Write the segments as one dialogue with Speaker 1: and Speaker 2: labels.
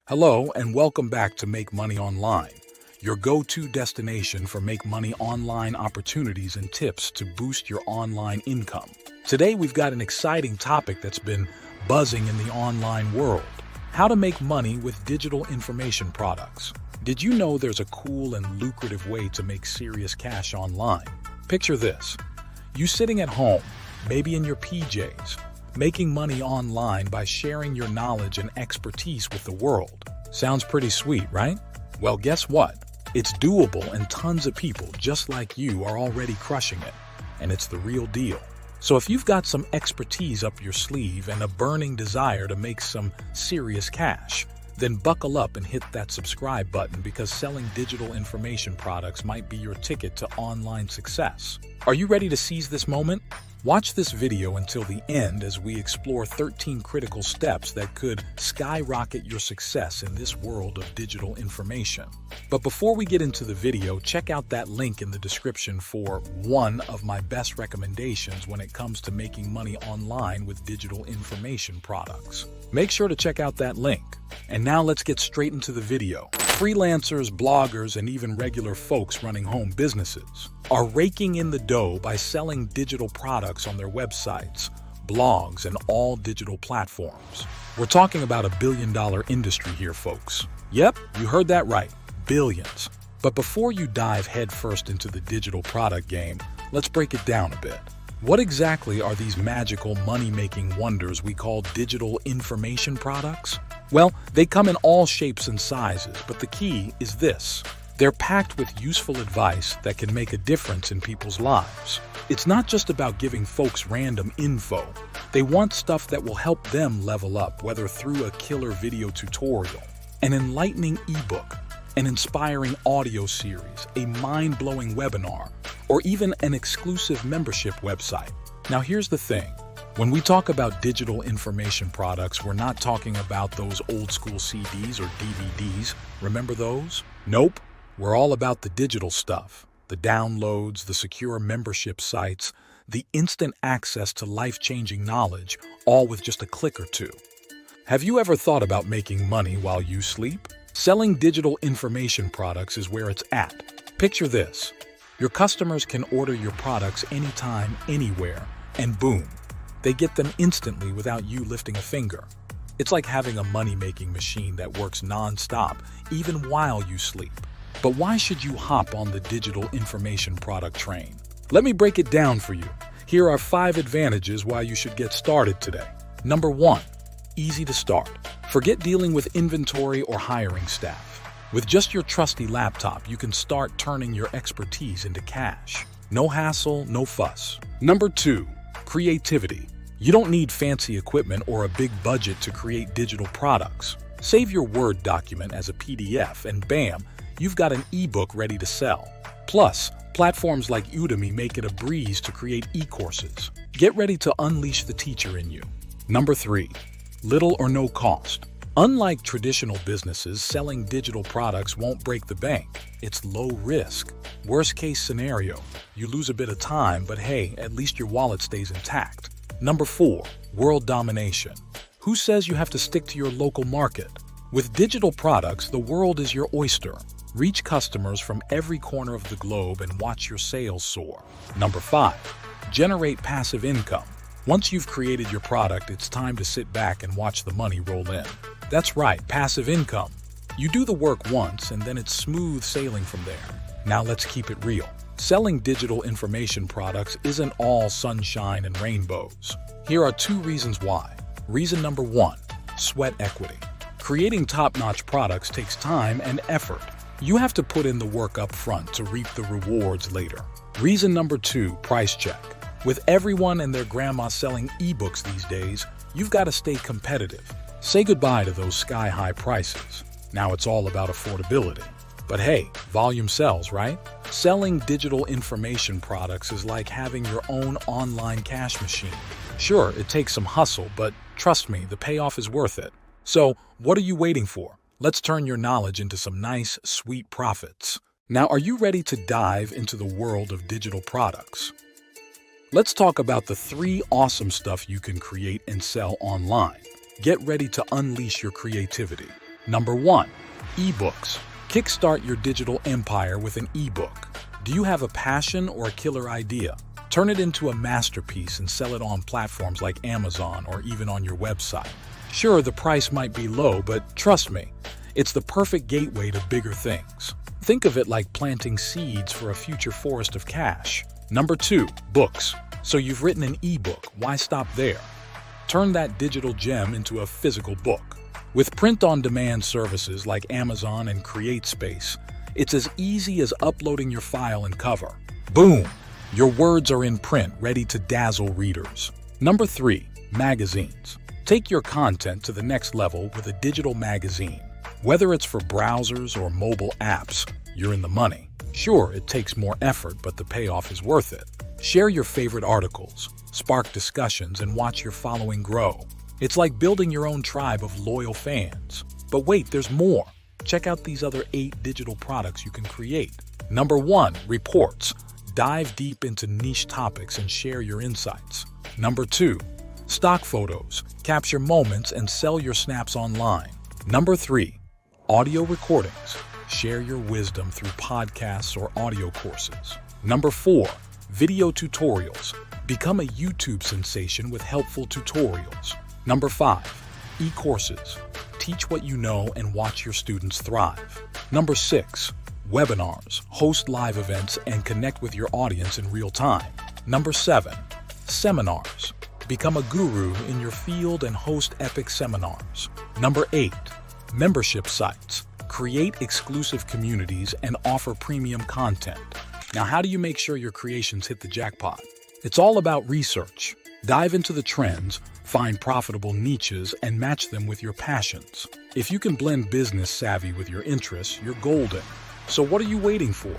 Speaker 1: Hello, and welcome back to Make Money Online, your go-to destination for make money online opportunities and tips to boost your online income. Today, we've got an exciting topic that's been buzzing in the online world: how to make money with digital information products. Did you know there's a cool and lucrative way to make serious cash online? Picture this: you sitting at home, maybe in your PJs, making money online by sharing your knowledge and expertise with the world. Sounds pretty sweet, right? Well, guess what? It's doable, and tons of people just like you are already crushing it, and it's the real deal. So if you've got some expertise up your sleeve and a burning desire to make some serious cash, then buckle up and hit that subscribe button, because selling digital information products might be your ticket to online success. Are you ready to seize this moment? Watch this video until the end as we explore 13 critical steps that could skyrocket your success in this world of digital information. But before we get into the video, check out that link in the description for one of my best recommendations when it comes to making money online with digital information products. Make sure to check out that link. And now let's get straight into the video. Freelancers, bloggers, and even regular folks running home businesses are raking in the dough by selling digital products on their websites, blogs, and all digital platforms. We're talking about $1 billion industry here, folks. Yep, you heard that right, billions. But before you dive headfirst into the digital product game, let's break it down a bit. What exactly are these magical money-making wonders we call digital information products? Well, they come in all shapes and sizes, but the key is this: they're packed with useful advice that can make a difference in people's lives. It's not just about giving folks random info. They want stuff that will help them level up, whether through a killer video tutorial, an enlightening ebook, an inspiring audio series, a mind-blowing webinar, or even an exclusive membership website. Now here's the thing. When we talk about digital information products, we're not talking about those old school CDs or DVDs. Remember those? Nope. We're all about the digital stuff. The downloads, the secure membership sites, the instant access to life-changing knowledge, all with just a click or two. Have you ever thought about making money while you sleep? Selling digital information products is where it's at. Picture this: your customers can order your products anytime, anywhere, and boom, they get them instantly without you lifting a finger. It's like having a money-making machine that works non-stop, even while you sleep. But why should you hop on the digital information product train? Let me break it down for you. Here are 5 advantages why you should get started today. Number 1, easy to start. Forget dealing with inventory or hiring staff. With just your trusty laptop, you can start turning your expertise into cash. No hassle, no fuss. Number 2, creativity. You don't need fancy equipment or a big budget to create digital products. Save your Word document as a PDF and bam, you've got an ebook ready to sell. Plus, platforms like Udemy make it a breeze to create e-courses. Get ready to unleash the teacher in you. Number 3, little or no cost. Unlike traditional businesses, selling digital products won't break the bank. It's low risk. Worst case scenario, you lose a bit of time, but hey, at least your wallet stays intact. Number 4, world domination. Who says you have to stick to your local market? With digital products, the world is your oyster. Reach customers from every corner of the globe and watch your sales soar. Number 5, generate passive income. Once you've created your product, it's time to sit back and watch the money roll in. That's right, passive income. You do the work once and then it's smooth sailing from there. Now let's keep it real. Selling digital information products isn't all sunshine and rainbows. Here are 2 reasons why. Reason number 1, sweat equity. Creating top-notch products takes time and effort. You have to put in the work up front to reap the rewards later. Reason number 2, price check. With everyone and their grandma selling ebooks these days, you've got to stay competitive. Say goodbye to those sky-high prices. Now it's all about affordability. But hey, volume sells, right? Selling digital information products is like having your own online cash machine. Sure, it takes some hustle, but trust me, the payoff is worth it. So, what are you waiting for? Let's turn your knowledge into some nice, sweet profits. Now, are you ready to dive into the world of digital products? Let's talk about the 3 awesome stuff you can create and sell online. Get ready to unleash your creativity. Number 1. Ebooks. Kickstart your digital empire with an ebook. Do you have a passion or a killer idea? Turn it into a masterpiece and sell it on platforms like Amazon or even on your website. Sure, the price might be low, but trust me, it's the perfect gateway to bigger things. Think of it like planting seeds for a future forest of cash. Number 2. Books. So you've written an ebook, why stop there? Turn that digital gem into a physical book. With print-on-demand services like Amazon and CreateSpace, it's as easy as uploading your file and cover. Boom! Your words are in print, ready to dazzle readers. Number 3. Magazines. Take your content to the next level with a digital magazine. Whether it's for browsers or mobile apps, you're in the money. Sure, it takes more effort, but the payoff is worth it. Share your favorite articles, spark discussions, and watch your following grow. It's like building your own tribe of loyal fans. But wait, there's more. Check out these other 8 digital products you can create. Number 1. Reports. Dive deep into niche topics and share your insights. Number 2. Stock photos. Capture moments and sell your snaps online. Number 3. Audio recordings. Share your wisdom through podcasts or audio courses. Number 4. Video tutorials. Become a YouTube sensation with helpful tutorials. Number 5. E-courses. Teach what you know and watch your students thrive. Number 6. Webinars. Host live events and connect with your audience in real time. Number 7. Seminars. Become a guru in your field and host epic seminars. Number 8. Membership sites. Create exclusive communities and offer premium content. Now, how do you make sure your creations hit the jackpot? It's all about research. Dive into the trends, find profitable niches, and match them with your passions. If you can blend business savvy with your interests, you're golden. So what are you waiting for?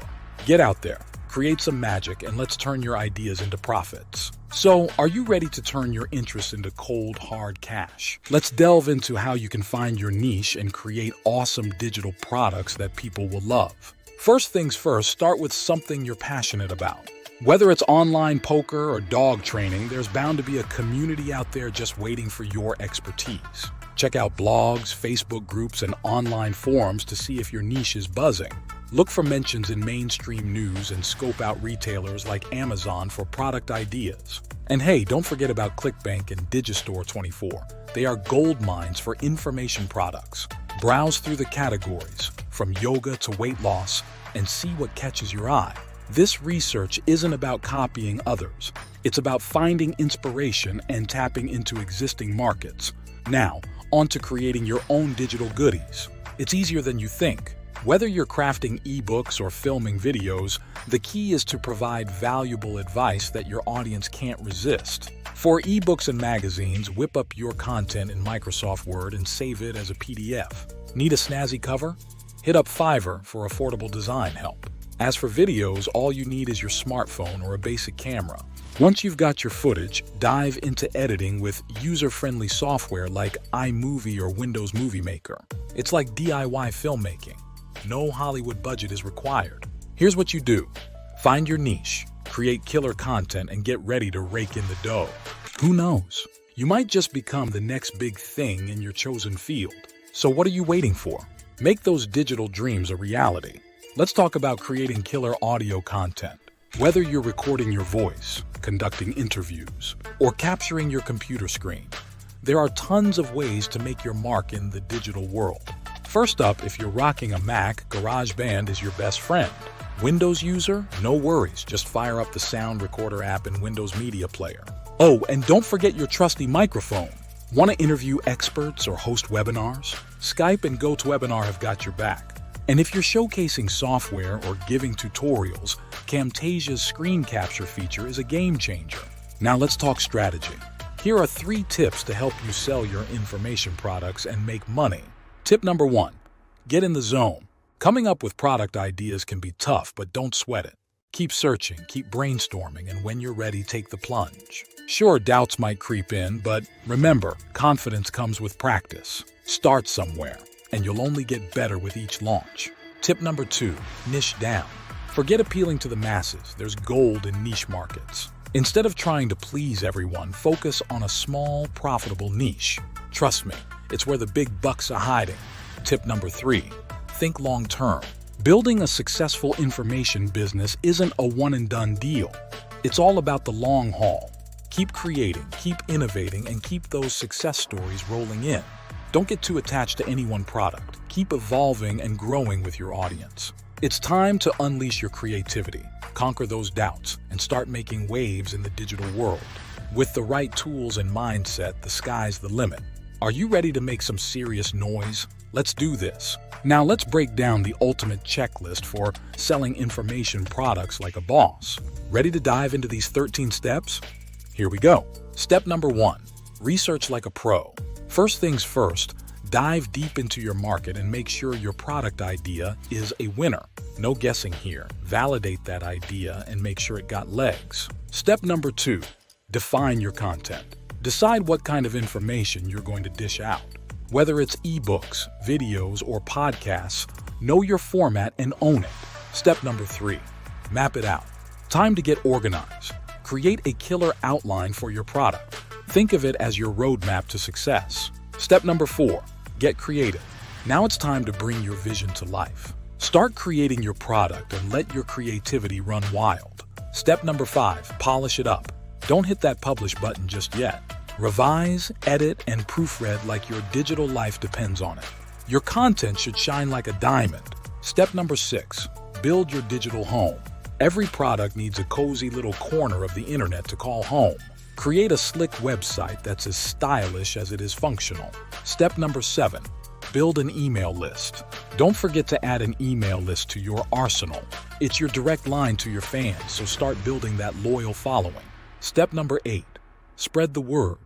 Speaker 1: Get out there, create some magic, and let's turn your ideas into profits. So, are you ready to turn your interests into cold, hard cash? Let's delve into how you can find your niche and create awesome digital products that people will love. First things first, start with something you're passionate about. Whether it's online poker or dog training, there's bound to be a community out there just waiting for your expertise. Check out blogs, Facebook groups, and online forums to see if your niche is buzzing. Look for mentions in mainstream news and scope out retailers like Amazon for product ideas. And hey, don't forget about ClickBank and Digistore24. They are gold mines for information products. Browse through the categories, from yoga to weight loss, and see what catches your eye. This research isn't about copying others. It's about finding inspiration and tapping into existing markets. Now, on to creating your own digital goodies. It's easier than you think. Whether you're crafting ebooks or filming videos, the key is to provide valuable advice that your audience can't resist. For ebooks and magazines, whip up your content in Microsoft Word and save it as a PDF. Need a snazzy cover? Hit up Fiverr for affordable design help. As for videos, all you need is your smartphone or a basic camera. Once you've got your footage, dive into editing with user-friendly software like iMovie or Windows Movie Maker. It's like DIY filmmaking. No Hollywood budget is required. Here's what you do. Find your niche, create killer content, and get ready to rake in the dough. Who knows? You might just become the next big thing in your chosen field. So what are you waiting for? Make those digital dreams a reality. Let's talk about creating killer audio content. Whether you're recording your voice, conducting interviews, or capturing your computer screen, there are tons of ways to make your mark in the digital world. First up, if you're rocking a Mac, GarageBand is your best friend. Windows user? No worries, just fire up the Sound Recorder app in Windows Media Player. Oh, and don't forget your trusty microphone. Want to interview experts or host webinars? Skype and GoToWebinar have got your back. And if you're showcasing software or giving tutorials, Camtasia's screen capture feature is a game changer. Now let's talk strategy. Here are 3 tips to help you sell your information products and make money. Tip number 1, get in the zone. Coming up with product ideas can be tough, but don't sweat it. Keep searching, keep brainstorming, and when you're ready, take the plunge. Sure, doubts might creep in, but remember, confidence comes with practice. Start somewhere, and you'll only get better with each launch. Tip number 2, niche down. Forget appealing to the masses, there's gold in niche markets. Instead of trying to please everyone, focus on a small, profitable niche. Trust me, it's where the big bucks are hiding. Tip number 3, think long-term. Building a successful information business isn't a one-and-done deal. It's all about the long haul. Keep creating, keep innovating, and keep those success stories rolling in. Don't get too attached to any one product. Keep evolving and growing with your audience. It's time to unleash your creativity, conquer those doubts, and start making waves in the digital world. With the right tools and mindset, the sky's the limit. Are you ready to make some serious noise? Let's do this. Now let's break down the ultimate checklist for selling information products like a boss. Ready to dive into these 13 steps? Here we go. Step number 1, research like a pro. First things first, dive deep into your market and make sure your product idea is a winner. No guessing here. Validate that idea and make sure it got legs. Step number 2, define your content. Decide what kind of information you're going to dish out. Whether it's ebooks, videos, or podcasts, know your format and own it. Step number 3, map it out. Time to get organized. Create a killer outline for your product. Think of it as your roadmap to success. Step number 4, get creative. Now it's time to bring your vision to life. Start creating your product and let your creativity run wild. Step number 5, polish it up. Don't hit that publish button just yet. Revise, edit, and proofread like your digital life depends on it. Your content should shine like a diamond. Step number 6, build your digital home. Every product needs a cozy little corner of the internet to call home. Create a slick website that's as stylish as it is functional. Step number 7, build an email list. Don't forget to add an email list to your arsenal. It's your direct line to your fans, so start building that loyal following. Step number 8, spread the word.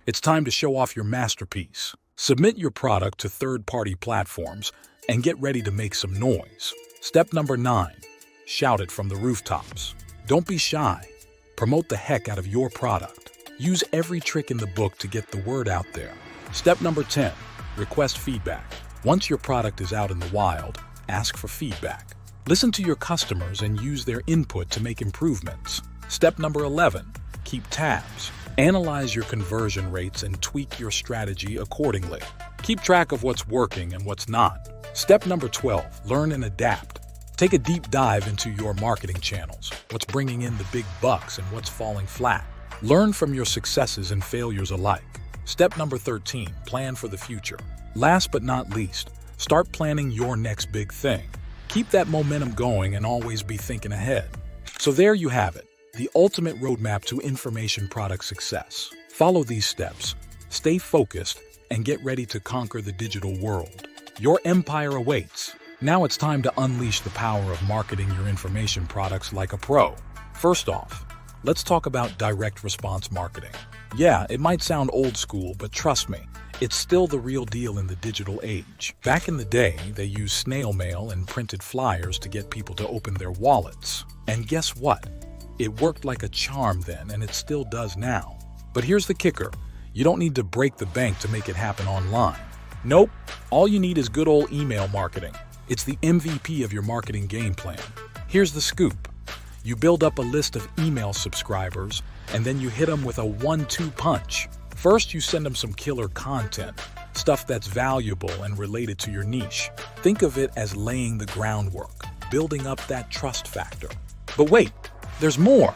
Speaker 1: It's time to show off your masterpiece. Submit your product to third-party platforms and get ready to make some noise. Step number 9, shout it from the rooftops. Don't be shy. Promote the heck out of your product. Use every trick in the book to get the word out there. Step number 10, request feedback. Once your product is out in the wild, ask for feedback. Listen to your customers and use their input to make improvements. Step number 11, keep tabs. Analyze your conversion rates and tweak your strategy accordingly. Keep track of what's working and what's not. Step number 12, learn and adapt. Take a deep dive into your marketing channels, what's bringing in the big bucks and what's falling flat. Learn from your successes and failures alike. Step number 13, plan for the future. Last but not least, start planning your next big thing. Keep that momentum going and always be thinking ahead. So there you have it, the ultimate roadmap to information product success. Follow these steps, stay focused, and get ready to conquer the digital world. Your empire awaits. Now it's time to unleash the power of marketing your information products like a pro. First off, let's talk about direct response marketing. Yeah, it might sound old school, but trust me, it's still the real deal in the digital age. Back in the day, they used snail mail and printed flyers to get people to open their wallets. And guess what? It worked like a charm then, and it still does now. But here's the kicker. You don't need to break the bank to make it happen online. Nope, all you need is good old email marketing. It's the MVP of your marketing game plan. Here's the scoop. You build up a list of email subscribers, and then you hit them with a 1-2 punch. First, you send them some killer content, stuff that's valuable and related to your niche. Think of it as laying the groundwork, building up that trust factor. But wait, there's more.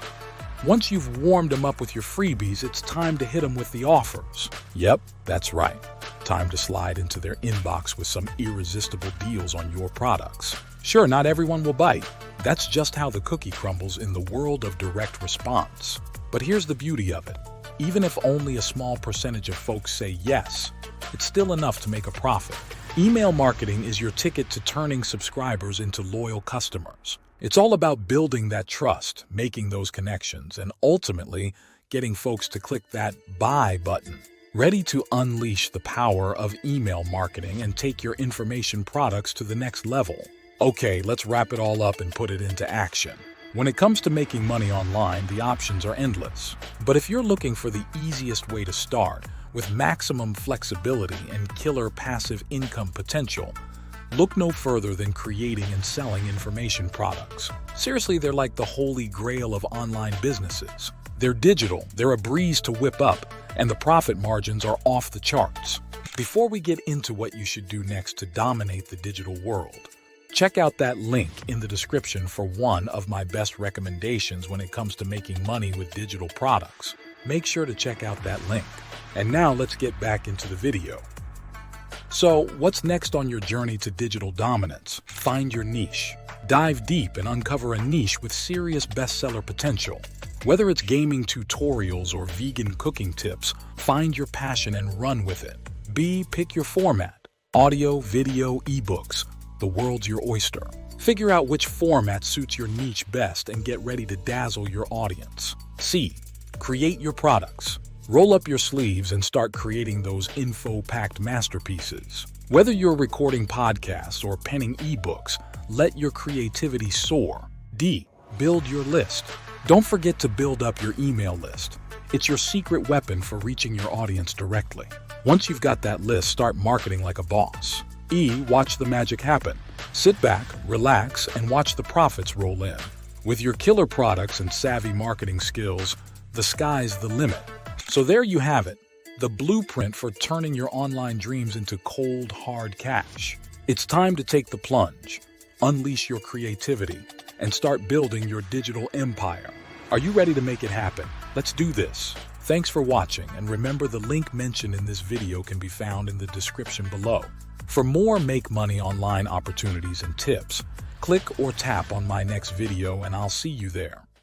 Speaker 1: Once you've warmed them up with your freebies, it's time to hit them with the offers. Yep, that's right. Time to slide into their inbox with some irresistible deals on your products. Sure, not everyone will bite. That's just how the cookie crumbles in the world of direct response. But here's the beauty of it. Even if only a small percentage of folks say yes, it's still enough to make a profit. Email marketing is your ticket to turning subscribers into loyal customers. It's all about building that trust, making those connections, and ultimately getting folks to click that buy button. Ready to unleash the power of email marketing and take your information products to the next level. Okay, let's wrap it all up and put it into action. When it comes to making money online, the options are endless. But if you're looking for the easiest way to start, with maximum flexibility and killer passive income potential, look no further than creating and selling information products. Seriously, they're like the holy grail of online businesses. They're digital, they're a breeze to whip up, and the profit margins are off the charts. Before we get into what you should do next to dominate the digital world, check out that link in the description for one of my best recommendations when it comes to making money with digital products. Make sure to check out that link. And now let's get back into the video. So, what's next on your journey to digital dominance? Find your niche. Dive deep and uncover a niche with serious bestseller potential. Whether it's gaming tutorials or vegan cooking tips, find your passion and run with it. Pick your format. Audio, video, ebooks. The world's your oyster. Figure out which format suits your niche best and get ready to dazzle your audience. C. Create your products. Roll up your sleeves and start creating those info-packed masterpieces. Whether you're recording podcasts or penning ebooks, let your creativity soar. D. Build your list. Don't forget to build up your email list. It's your secret weapon for reaching your audience directly. Once you've got that list, start marketing like a boss. E. Watch the magic happen. Sit back, relax, and watch the profits roll in. With your killer products and savvy marketing skills, the sky's the limit. So there you have it, the blueprint for turning your online dreams into cold, hard cash. It's time to take the plunge, unleash your creativity, and start building your digital empire. Are you ready to make it happen? Let's do this. Thanks for watching, and remember the link mentioned in this video can be found in the description below. For more Make Money Online opportunities and tips, click or tap on my next video and I'll see you there.